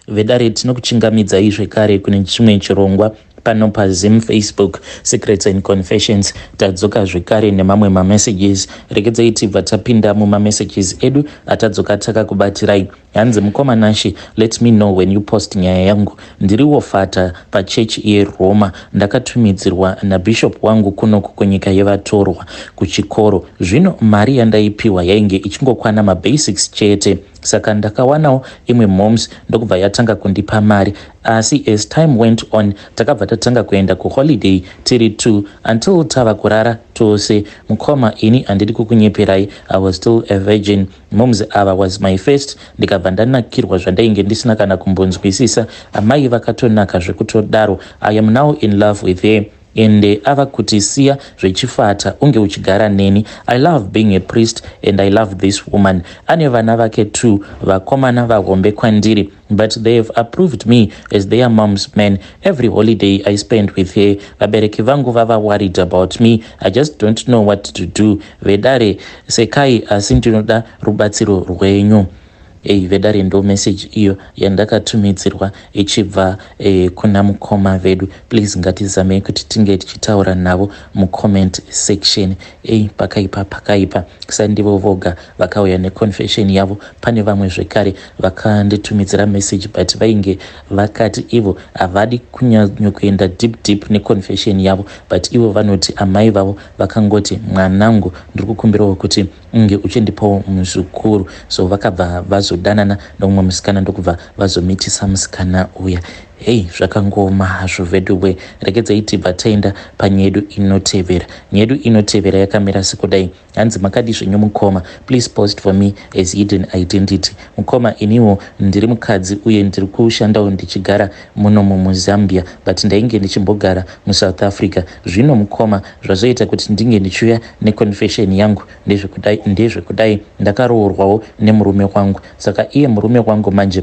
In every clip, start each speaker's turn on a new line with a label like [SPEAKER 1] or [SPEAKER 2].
[SPEAKER 1] vedare tinokuchingamidzai zvekare kune chimwe chirongwa pano paZim Facebook Secrets and Confessions. Tadzoka zvekare nemamwe mamessages. Regedzai tibva tapinda mumamessages edu atadzoka takakubatirai. Hanzi mukomanashi, let me know when you post nyaya yangu. Ndiri wofata pachechi yeRoma. Ndakatumidzirwa nabishop wangu kunoku kunyika yevatorwa kuchikoro. Zvino mari yandaipiwa yainge ichingokwana mabasics chete. Saka ndakawanawo imwe moms ndokubva yatanga kundipa mari. Asi as time went on takabva tatanga kuenda kuholiday tiri 2 until tava kurara tose. Mukoma ini handidi kukunyeperai, I was still a virgin. Moms ava was my first. Ndikabva ndanakirwa zvandainge ndisina kana kumbonzwisisa. Amai vakatonaka zvekutodaro. I am now in love with her. Ende ava kutisiya zvechifata unge uchigara neni. I love being a priest and I love this woman. Ane vana vake 2 vakomana vahombe kwandiri, but they have approved me as their mom's man. Every holiday I spend with her. Vabereki vangu vava worried about me. I just don't know what to do. Vedare sekai asi ndinoda rubatsiro rwenyu. Vedare ndo message iyo yandakatumidzirwa ichibva kuna mukoma vedu. Please ngatizamei kuti tinge tichitaura navo mucomment section. Pakaipa kusandivo voga vakauya neconfession yavo. Pane vamwe zvekare vakanditumidzira message but vainge vakati ivo havadi kunyanyokuenda deep neconfession yavo, but ivo vanoti amai vavo vakangoti mwanangu ndiri kukumbirawo kuti unge uchindipawo muzukuru. So vakabva vazodanana nomumwe musikana ndokubva vazomitisa musikana uya. Zvakangoma hazvo veduwe. Regedzai tibva taenda panyedu inotevera. Nyedu inotevera yakamira sekudai. Hanzi makadi zvenyu mukoma, please post for me as hidden identity. Mukoma, iniwo ndiri mukadzi uye ndiri kushandawo ndichigara muno muZambia, but ndainge ndichimbogara muSouth Africa. Zvino mukoma, zvazoita kuti ndinge ndichiuya neconfession yangu ndezvekudai ndakaroorwawo nemurume wangu. Saka iye murume wangu manje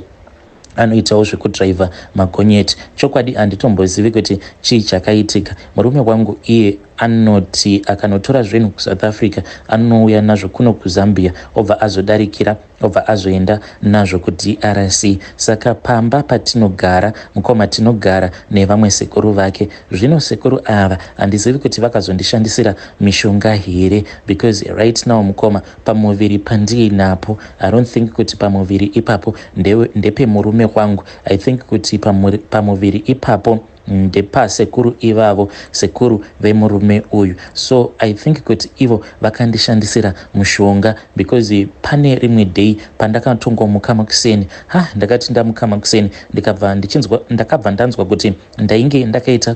[SPEAKER 1] anoitawo zvekudriver magonyeti. Chokwadi handitombozivi kuti chii chakaitika. Murume wangu iye anoti akanotora zvinhu kuSouth Africa anouya nazvo kuno kuZambia, obva azodarikira, obva azoenda nazvo kuDRC. Saka pamba patinogara, mukoma tinogara nevamwe sekuru vake. Zvino sekuru ava handizivi kuti vakazondishandisira mishonga here, because right now mukoma pamuviri pandiinapo, I don't think kuti pamuviri ipapo ndepe murume wangu. I think kuti pamuviri ipapo ndepa sekuru ivavo, sekuru vemurume uyu. So I think kuti ivo vakandishandisira mushonga, because pane rimwe day pandakatongomuka makuseni, ndakati ndamuka makuseni ndakabva ndanzwa kuti ndainge ndakaita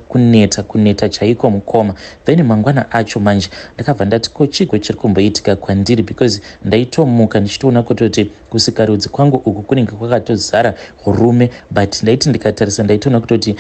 [SPEAKER 1] kuneta chaiko mukoma. Then mangwana acho manje ndakabva ndati kochiko chiri kumboitika kwandiri, because ndaitomuka ndichitoona kuti kusikarudzi kwangu uku kunenge kwakatozara rume, but ndaiti ndikatarisa ndaitoona kuti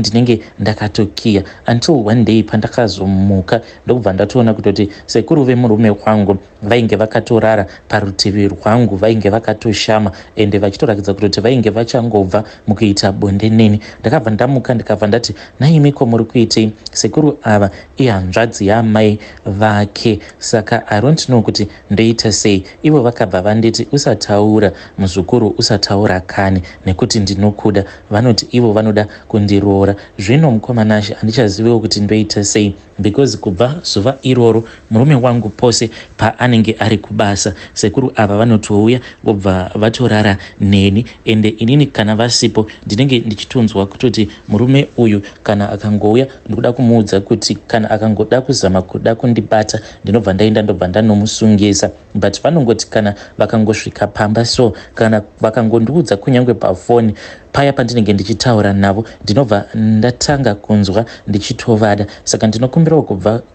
[SPEAKER 1] ndinenge ndakatokiya, until one day pandakazomuka ndokubva ndatoona kuti sekuru vemurume wangu vainge vakatorara parutivi rwangu, vainge vakatoshama ende vachitorakidza kuti vainge vachangobva mukuita bonde neni. Ndakabva ndamuka ndikabva ndati naimiko muri kuitei? Sekuru ava ihanzvadzi yamai vake. Saka I don't know kuti ndoita sei. Ivo vakabva vanditi usataura muzukuru, usataura kani nekuti ndinokuda. Vanoti ivo vanoda kundiroora. Zvino mukomanashi handichaziviwo kuti ndoita sei, because kubva zuva iroro murume wangu pose paanenge ari kubasa, sekuru ava vanotouya vobva vatorara neni, ende inini kana vasipo ndinenge ndichitonzwa kutoti murume uyu kana akangouya ndikuda kumuudza kuti kana akangoda kuzama kuda kundibata ndinobva ndaenda ndobva ndanomusungisa. But vanongoti kana vakangosvika pamba, so kana vakangondiudza kunyange pafoni paya pandinenge ndichitaura navo ndinobva ndatanga kunzwa ndichitovada. Saka ndinokumbirawo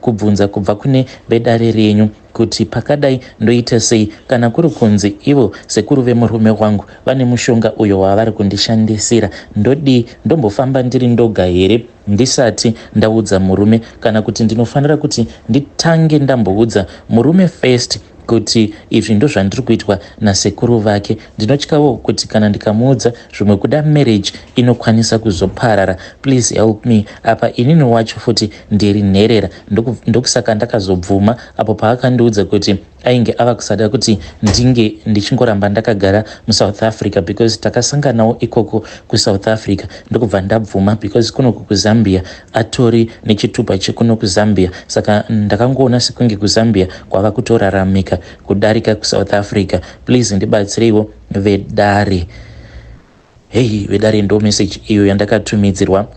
[SPEAKER 1] kubvunza kubva kune vedare renyu kuti pakadai ndoita sei, kana kuri kunzi ivo sekuru vemurume wangu vane mushonga uyo wavari kundishandisira, ndombofamba ndiri ndoga here ndisati ndaudza murume, kana kuti ndinofanira kuti nditange ndamboudza murume first kuti izvi ndo zvandiri kuitwa nasekuru vake. Ndinotyawo kuti kana ndikamuudza zvimwe kuda marriage inokwanisa kuzoparara. Please help me. Apa inini wacho futi ndiri nherera, ndokusaka ndakazobvuma apo paakandiudza kuti ainge ava kusada kuti ndinge ndichingoramba ndakagara muSouth Africa, because takasanganawo ikoko kuSouth Africa ndokubva ndabvuma, because kuno kuZambia atori nechitupa chekuno kuZambia, saka ndakangoona sekunge kuZambia kwava kutoraramika kudarika kuSouth Africa. Please ndibatsireiwo vedare. Hey, vedare ndo message iyo yandakatumidzirwa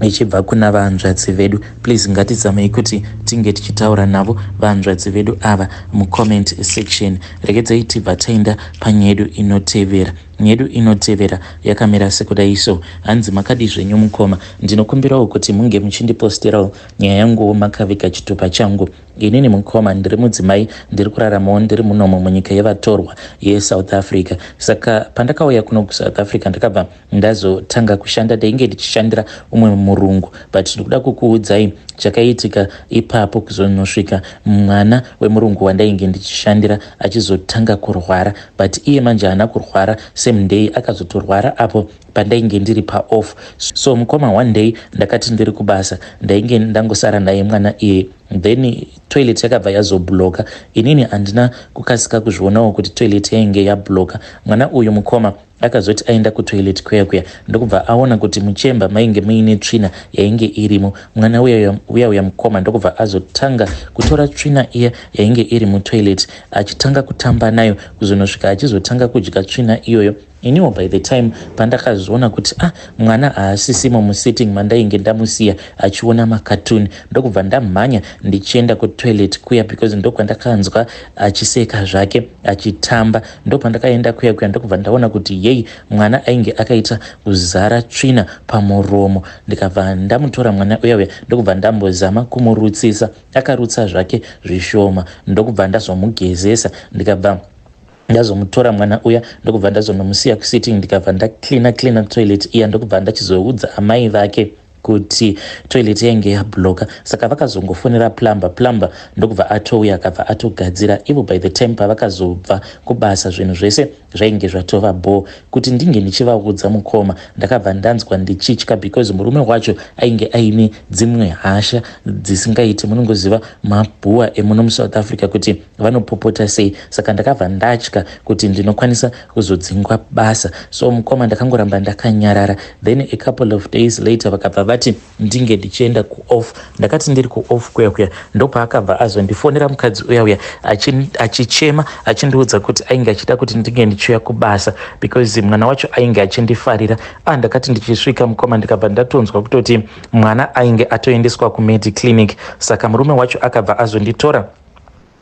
[SPEAKER 1] ichibva kuna vahanzvadzi vedu. Please ngatizamei kuti tinge tichitaura navo vahanzvadzi vedu ava mucomment section. Regedzai tibva taenda panyedu inotevera. Nyedu inotevera yakamira sekudai so. Hanzi makadi zvenyu mukoma, ndinokumbirawo kuti munge muchindipostirawo nyaya yangu makaviga chitupa changu. Inini mukoma ndiri mudzimai, ndiri kuraramawo ndiri munomo munyika yevatorwa yeSouth Africa. Saka pandakauya kuno kuSouth Africa ndakabva ndazotanga kushanda, ndainge ndichishandira umwe murungu, but ndikuda kukuudzai chakaitika ipapo kuzonosvika mwana wemurungu wandainge ndichishandira achizotanga kurwara, but iye manje haana kurwara same day, akazotorwara apo pandainge ndiri paoff. So mukoma one day ndakati ndiri kubasa, ndainge ndangosara naye mwana iye, then toilet yakabva yazobloka. Inini handina kukasika kuzvionawo kuti toilet yainge yabloka. Mwana uyu mukoma akazoti aenda kutoilet kuya ndokubva aona kuti muchemba mainge muine tsvina yainge irimo. Mwana uya mukoma ndokubva azotanga kutora tsvina iya yainge iri mutoilet achitanga kutamba nayo kuzonosvika achizotanga kudya tsvina iyoyo. Iniwo by the time pandakazoona kuti mwana haasisimo musitting mandainge ndamusiya achiona makatuni, ndokubva ndamhanya ndichienda kutoilet kuya, because ndokwandakanzwa achiseka zvake achitamba. Ndopandakaenda kuya ndokubva ndaona kuti yei mwana ainge akaita kuzara tsvina pamuromo. Ndikabva ndamutora mwana uya ndokubva ndambozama kumurutsisa, akarutsa zvake zvishoma, ndokubva ndazomugezesa. Ndikabva ndazomutora mwana uya ndokubva ndazonomusiya kusitting, ndikabva ndaklina toilet iya, ndokubva ndachizoudza amai vake kuti toilet yainge yabloka. Saka vakazongofonera plumber ndokubva atouya akabva atogadzira. Ivo by the time pavakazobva kubasa zvinhu zvese zvainge zvatova bo. Kuti ndinge ndichivaudza mukoma ndakabva ndanzwa ndichitya, because murume wacho ainge aine dzimwe hasha dzisingaiti, munongoziva mabhuwa emuno muSouth Africa kuti vanopopota sei. Saka ndakabva ndatya kuti ndinokwanisa kuzodzingwa basa. So mukoma ndakangoramba ndakanyarara. Then a couple of days later vakabva vati ndinge ndichienda kuoff. Ndakati ndiri kuoff kuya ndopaakabva azondifonera mukadzi uya achichema achindiudza kuti ainge achida kuti ndinge ndichiuya kubasa, because mwana wacho ainge achindifarira. Ndakati ndichisvika mukoma ndikabva ndatonzwa kutoti mwana ainge atoendeswa kumediclinic. Saka murume wacho akabva azonditora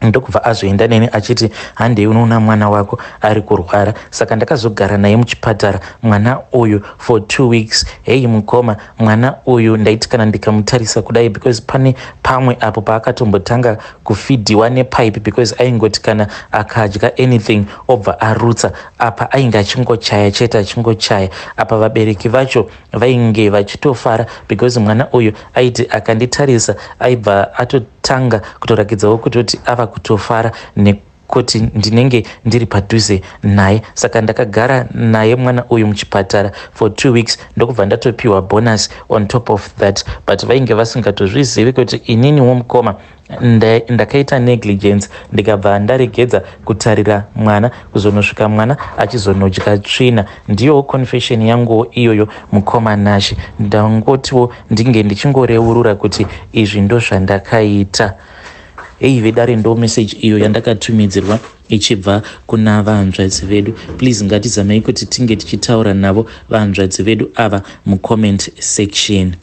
[SPEAKER 1] ndokubva azoenda neni achiti handei unoona mwana wako ari kurwara. Saka ndakazogara naye muchipatara mwana uyu for 2 weeks. Hei mukoma, mwana uyu ndaiti kana ndikamutarisa kudai, because pane pamwe apo paakatombotanga kufidhiwa nepipe, because aingoti kana akadya anything obva arutsa. Apa ainge achingochaya chete achingochaya. Apa vabereki vacho vainge vachitofara, because mwana uyu aiti akanditarisa aibva atotanga kutorakidzawo kutoti ava kutofara nekuti ndinenge ndiri padhuze naye. Saka ndakagara naye mwana uyu muchipatara for 2 weeks ndokubva ndatopiwa bonus on top of that, but vainge vasingatozvizivi kuti inini womukoma ndakaita negligence, ndikabva ndaregedza kutarira mwana kuzonosvika mwana achizonodya tsvina. Ndiyo confession yangu iyoyo mukoma Nashi. Ndangotiwo ndinge ndichingoreurura kuti izvi ndo zvandakaita. Hei vedare ndo message iyo yandakatumidzirwa ichibva kuna vahanzvadzi vedu. Please ngatizamei kuti tinge tichitaura navo vahanzvadzi vedu ava mucomment section.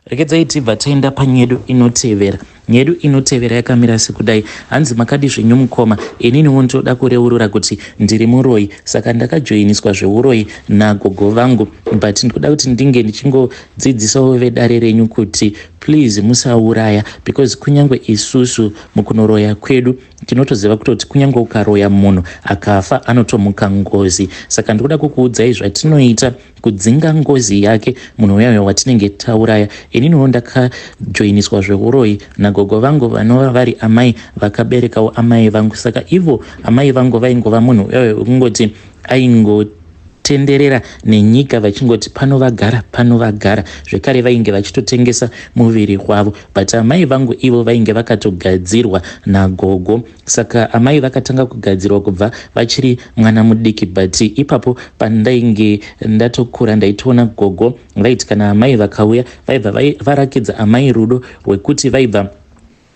[SPEAKER 1] Regedzai tibva taenda panyedu inotevera. Nyedu inotevera yakamira sekudai. Hanzi makadi zvenyu mukoma, inini ndoda kureurura kuti ndiri Muroyi, saka ndakajoiniswa zveuroyi nagogo vangu, but ndikuda kuti ndinge ndichingodzidzisawo vedare renyu kuti please musauraya, because kunyange isusu mukunoroya kwedu tinotoziva kutoti kunyange ukaroya munhu akafa anotomuka ngozi. Saka ndikuda kukuudzai zvatinoita kudzinga ngozi yake munhu uya watinenge tauraya. Inini ndakajoiniswa zveuroyi nagogo vangu vanova vari amai vakaberekawo amai vangu. Saka ivo amai vangu vaingova munhu uya kungoti tenderera nenyika vachingoti pano vagara zvekare vainge vachitotengesa muviri wavo. But amai vangu ivo vainge vakatogadzirwa nagogo, saka amai vakatanga kugadzirwa kubva vachiri mwana mudiki. But ipapo pandainge ndatokura ndaitoona gogo vaiti kana amai vakauya vaibva varakidza amai rudo rwekuti vaibva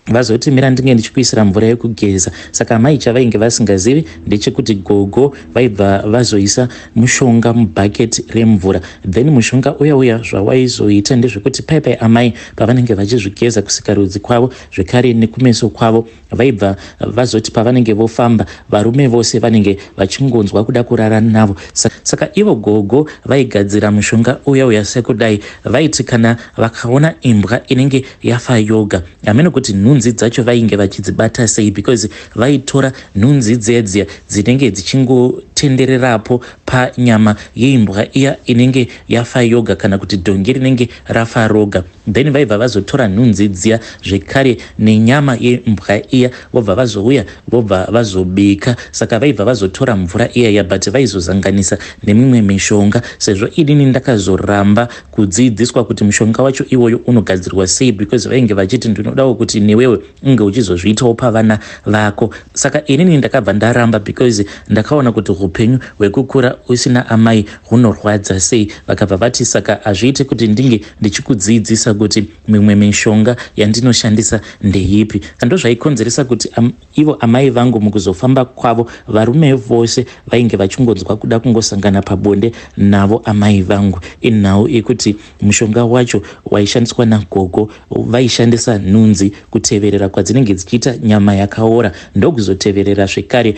[SPEAKER 1] vazoti mira ndinge ndichikuisira mvura yekugeza. Saka amai chavainge vasingazivi ndechekuti gogo vaibva vazoisa mushonga mubhaketi remvura, then mushonga uya zvawaizoita ndezvekuti paipai amai pavanenge vachizvigeza kusikarudzi kwavo zvekare nekumeso kwavo vaibva vazoti pavanenge vofamba varume vose vanenge vachingonzwa kuda kurara navo. Saka ivo gogo vaigadzira mushonga uya sekudai, vaiti kana vakaona imbwa inenge yafa yoga, amene kuti nhunzi dzacho vainge vachidzibata sei, because vaitora nhunzi dzedzia dzinenge dzichingotendererapo panyama yeimbwa iya inenge yafa yoga kana kuti dhongi rinenge rafa roga, then vaibva vazotora nhunzi dziya zvekare nenyama yembwa iya vobva vazouya vobva vazobika. Saka vaibva vazotora mvura iyaya but vaizozanganisa nemimwe mishonga, sezvo inini ndakazoramba kudzidziswa kuti mushonga wacho iwoyo unogadzirwa sei, because vainge vachiti ndinodawo kuti newewe unge uchizozviitawo pavana vako. Saka inini ndakabva ndaramba because ndakaona kuti upenyu hwekukura usina amai hunorwadza sei. Vakabva vati saka hazviiti kuti ndinge ndichikudzidzisa kuti mimwe mishonga yandinoshandisa ndeipi. Ndo zvaikonzeresa kuti ivo amai vangu mukuzofamba kwavo varume vose vainge vachingonzwa kuda kungosangana pabonde navo amai vangu. Inhau ekuti mushonga wacho waishandiswa nagogo vaishandisa nhunzi kuteverera kwadzinenge dzichiita nyama yakaora, ndokuzoteverera zvekare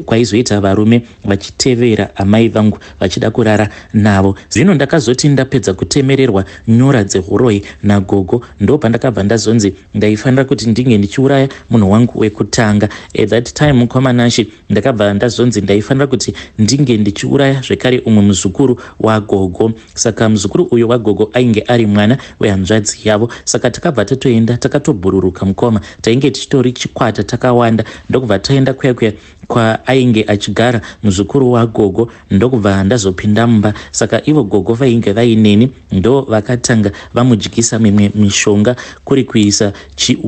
[SPEAKER 1] kwaizoita varume vachitevera amai vangu vachida kurara navo. Zvino ndakazoti ndapedza kutemererwa nyora dzehuroyi nagogo ndo pandakabva ndazonzi ndaifanira kuti ndinge ndichiuraya munhu wangu wekutanga. At that time mukomanashi ndakabva ndazonzi ndaifanira kuti ndinge ndichiuraya zvekare umwe muzukuru wagogo. Saka muzukuru uyo wagogo ainge ari mwana wehanzvadzi yavo. Saka takabva tatoenda takatobhururuka mukoma, tainge tichitori chikwata takawanda, ndokubva taenda kuya kwaainge achigara muzukuru wagogo, ndokubva ndazopinda mumba. Saka ivo gogo vainge vaineni ndo vakatanga vamudyisa mimwe mishonga kuri kuisa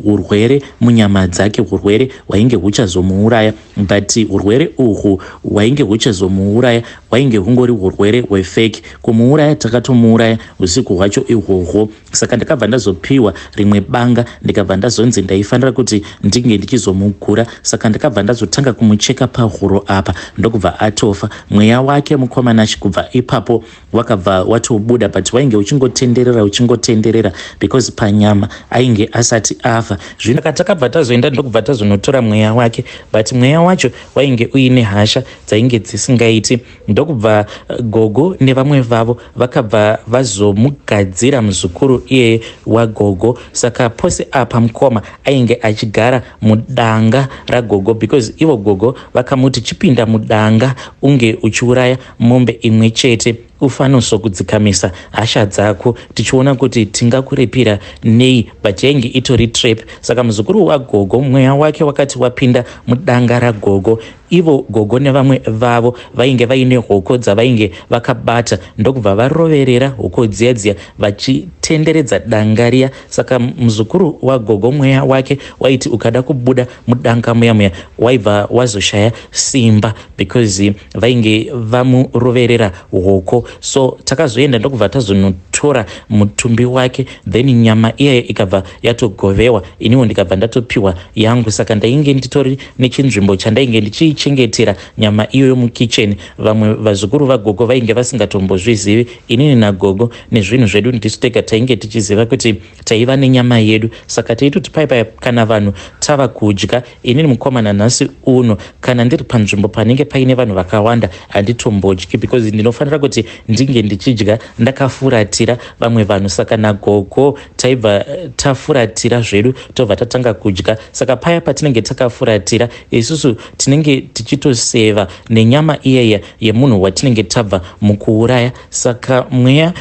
[SPEAKER 1] urwere munyama dzake, urwere hwainge huchazomuuraya. But urwere uhwu hwainge huchazomuuraya hwainge hungori urwere hwefeki. Kumuuraya takatomuuraya usiku hwacho ihwohwo. Saka ndakabva ndazopiwa rimwe banga, ndikabva ndazonzi ndaifanira kuti ndinge ndichizomugura. Saka ndakabva ndazotanga kumucheka pahuro apa, ndokubva atofa. Mweya wake mukomanashi kubva ipapo wakabva watobuda, but wainge uchingotenderera because panyama ainge asati afa. Zvino takabva tazoenda ndokubva tazonotora mweya wake, but mweya wacho wainge uine hasha dzainge dzisingaiti. Ndokubva gogo nevamwe vavo vakabva vazomugadzira muzukuru iye wagogo. Saka pose apa mukoma ainge achigara mudanga ragogo, because ivo gogo vakamuti chipinda mudanga unge uchiuraya mombe imwe chete ufaniso kudzikamisa hasha dzako, tichiona kuti tingakuripira nei, but yainge itori trap. Saka muzukuru wagogo mweya wake wakati wapinda mudanga ragogo, ivo gogo nevamwe vavo vainge vaine hoko dzavainge vakabata, ndokubva varoverera hoko dziya vachitenderedza danga riya. Saka muzukuru wagogo mweya wake waiti ukada kubuda mudanga muya waibva wazoshaya simba because vainge vamuroverera hoko. So takazoenda ndokubva tazonotora mutumbi wake, then nyama iyayo ikabva yatogovewa, iniwo ndikabva ndatopiwa yangu. Saka ndainge nditori nechinzvimbo chandainge ndichichengetera nyama iyoyo mukicheni. Vamwe vazukuru vagogo vainge vasingatombozvizivi, inini nagogo nezvinhu zvedu ndisu tega tainge tichiziva kuti taiva nenyama yedu. Saka taitoti paipai kana vanhu tava kudya, inini mukomana nhasi uno kana ndiri panzvimbo panenge paine vanhu vakawanda handitombodyi, because ndinofanira kuti ndinge ndichidya ndakafuratira vamwe vanhu. Saka nagogo taibva tafuratira zvedu tobva tatanga kudya. Saka paya patinenge takafuratira isusu tinenge tichitoseva nenyama iyaya yemunhu watinenge tabva mukuuraya. Saka mweya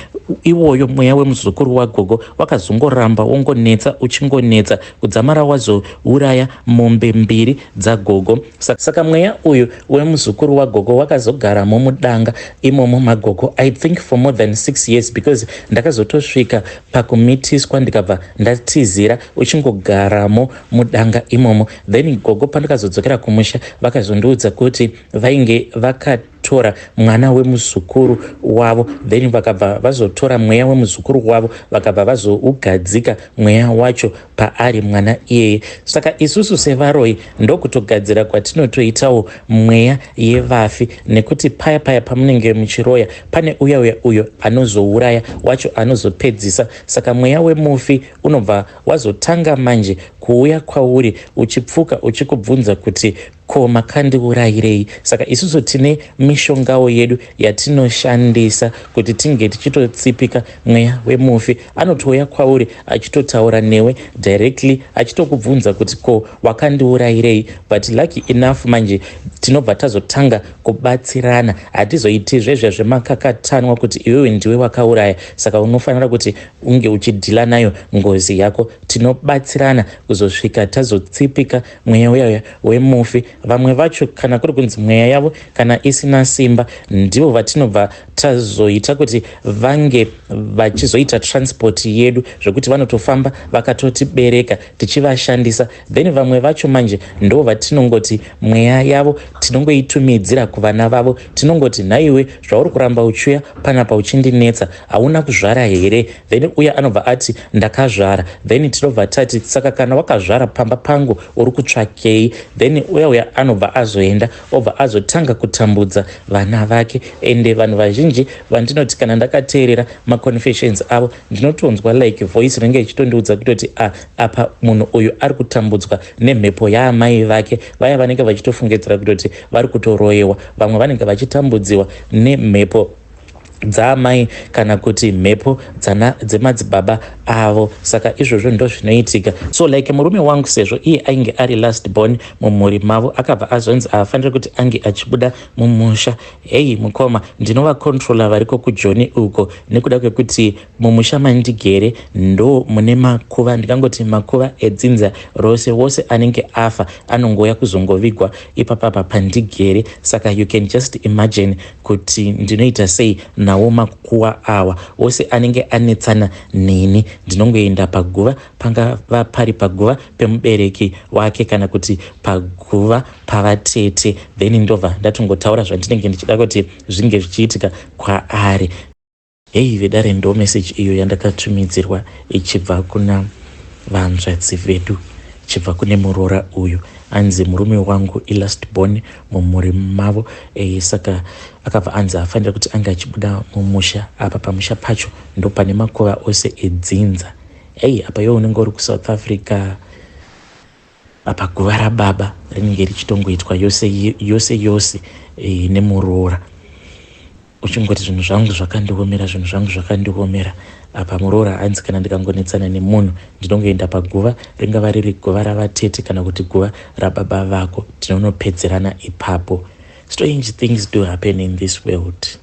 [SPEAKER 1] iwoyo, mweya wemuzukuru wagogo, wakazongoramba wongonetsa uchingonetsa kudzamara wazouraya mombe 2 dzagogo. Saka mweya uyu wemuzukuru wagogo wakazogaramo mudanga imomo magogo, I think for more than 6 years, because ndakazotosvika pakumitiswa ndikabva ndatizira uchingogaramo mudanga imomo. Then gogo pandakazodzokera kumusha vakazondiudza kuti vainge vakatora mwana wemuzukuru wavo, then vakabva vazotora mweya wemuzukuru wavo vakabva vazougadzika mweya wacho paari mwana iyeye. Saka isusu sevaroi ndokutogadzira kwatinotoitawo mweya yevafi, nekuti paya pamunenge muchiroya pane uyo anozouraya wacho anozopedzisa. Saka mweya wemufi unobva wazotanga manje kuuya kwauri uchipfuka uchikubvunza kuti ko makandiurayirei. Saka isusu tine mishongawo yedu yatinoshandisa kuti tinge tichitotsipika mweya wemufi. Anotouya kwauri achitotaura newe directly achitokubvunza kuti ko wakandiurayirei. But lucky enough manje tinobva tazotanga kubatsirana, hatizoiti zvezvemakakatanwa kuti iwewe ndiwe wakauraya saka unofanira kuti unge uchidhila nayo ngozi yako. Tinobatsirana kuzosvika tazotsipika mweya uyaya wemufi. Vamwe vacho kana kuri kunzi mweya yavo kana isina simba, ndivo vatinobva tazoita kuti vange vachizoita transport yedu, zvokuti vanotofamba vakatotibereka tichivashandisa. Then vamwe vacho manje ndo vatinongoti mweya yavo tinongoitumidzira kuvana vavo, tinongoti nhaiwe zvauri kuramba uchiuya panapa uchindinetsa hauna kuzvara here? Then uya anobva ati ndakazvara. Then tinobva tati saka kana wakazvara pamba pangu uri kutsvakei? Then uya anobva azoenda obva azotanga kutambudza vana vake. Ende vanhu vazhinji vandinoti kana ndakateerera maconfessions avo ndinotonzwa like voice rinenge ichitondiudza kutoti apa munhu uyu ari kutambudzwa nemhepo yaamai vake, vaya vanenge vachitofungidzira kutoti vari kutoroyewa. Vamwe vanenge vachitambudziwa nemhepo dzaamai kana kuti mhepo dzemadzibaba avo. Saka izvozvo ndo zvinoitika. So like murume wangu sezvo iye ainge ari last born mumhuri mavo, akabva azonzi afanire kuti ange achibuda mumusha. Hei mukoma, ndinovakontrola variko kujoni uko nekuda kwekuti mumusha mandigere ndo mune makuva, ndikangoti makuva edzinza rose. Wose anenge afa anongoya kuzongovigwa ipapapa pandigere. Saka you can just imagine kuti ndinoita sei nawo makuva awa. Wose anenge anetsana neni ndinongoenda paguva, pangava pari paguva pemubereki wake kana kuti paguva pavatete, then ndobva ndatongotaura zvandinenge ndichida kuti zvinge zvichiitika kwaari. Hei vedare ndo message iyo yandakatumidzirwa ichibva kuna vanzvadzi vedu, ichibva kune murora uyu anzi murume wangu ilast born mumhuri mavo. Saka akabva anzi afanira kuti anga achibuda mumusha. Apa pamusha pacho ndo pane makuva ose edzinza. Apa iwe unenge uri kuSouth Africa, apa guva rababa rinenge richitongoitwa yose nemurora. Uchingoti zvinhu zvangu zvakandiomera, apa murora hanzi kana ndikangonetsana nemunhu ndinongoenda paguva ringava riri guva ravatete kana kuti guva rababa vako, tinonopedzerana ipapo. Strange things do happen in this world.